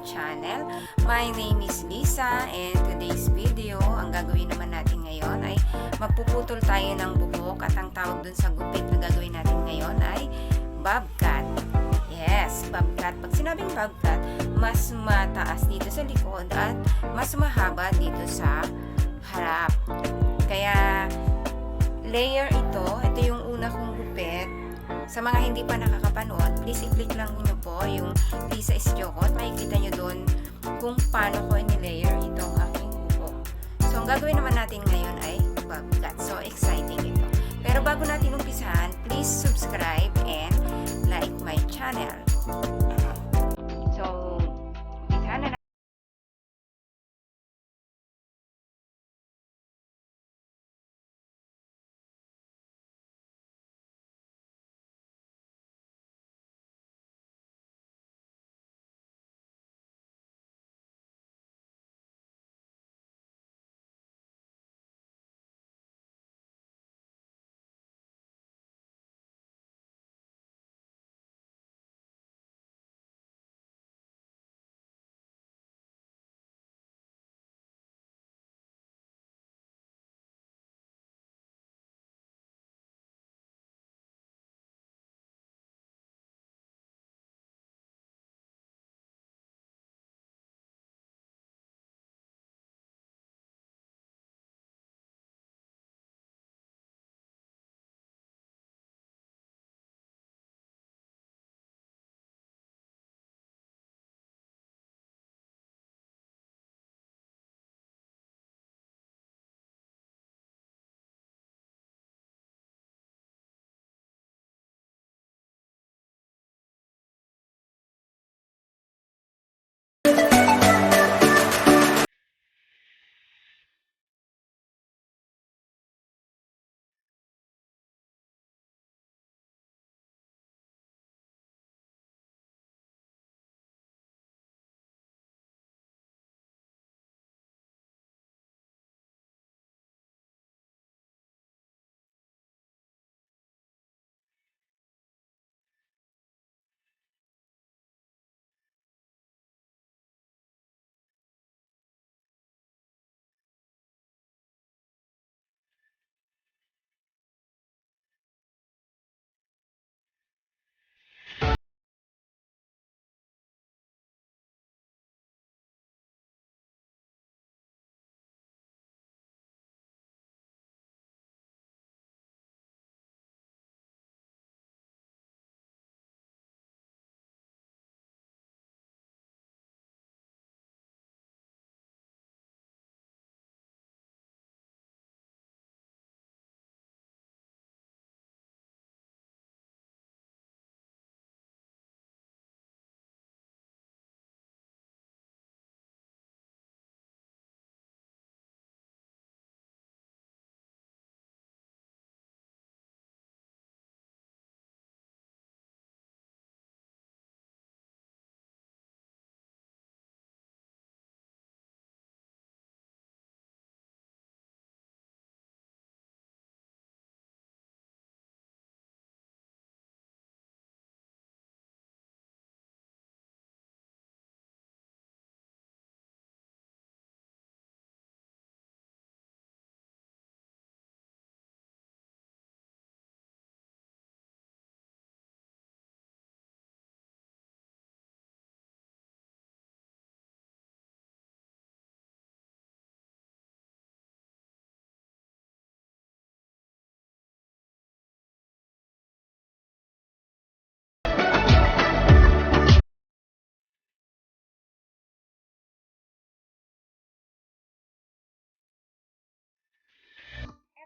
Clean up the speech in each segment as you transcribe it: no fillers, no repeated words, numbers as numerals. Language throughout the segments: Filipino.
channel. My name is Lisa and today's video, ang gagawin naman natin ngayon ay magpuputol tayo ng buhok at ang tawag dun sa gupit na gagawin natin ngayon ay bob cut. Yes, bob cut. Pag sinabing bob cut, mas mataas dito sa likod at mas mahaba dito sa harap. Kaya layer ito yung una kong gupit. Sa mga hindi pa nakakapanood, please i-click lang niyo po yung Lisa Istiokot. Makikita nyo doon kung paano ko ini-layer itong aking buhok. So, ang gagawin naman natin ngayon ay bob cut. So, exciting ito. Pero bago natin umpisahan, please subscribe and like my channel. So, umpisahan na.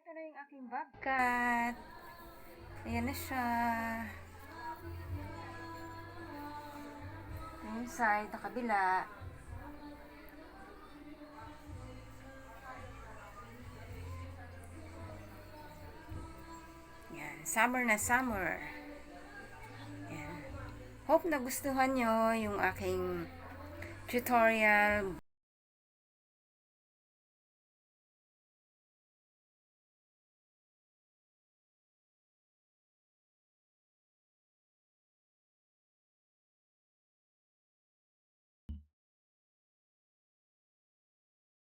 Ito na yung aking bob cut. Ayan na siya. Yung side, na kabila. Yan. Summer na summer. Yan. Hope nagustuhan nyo yung aking tutorial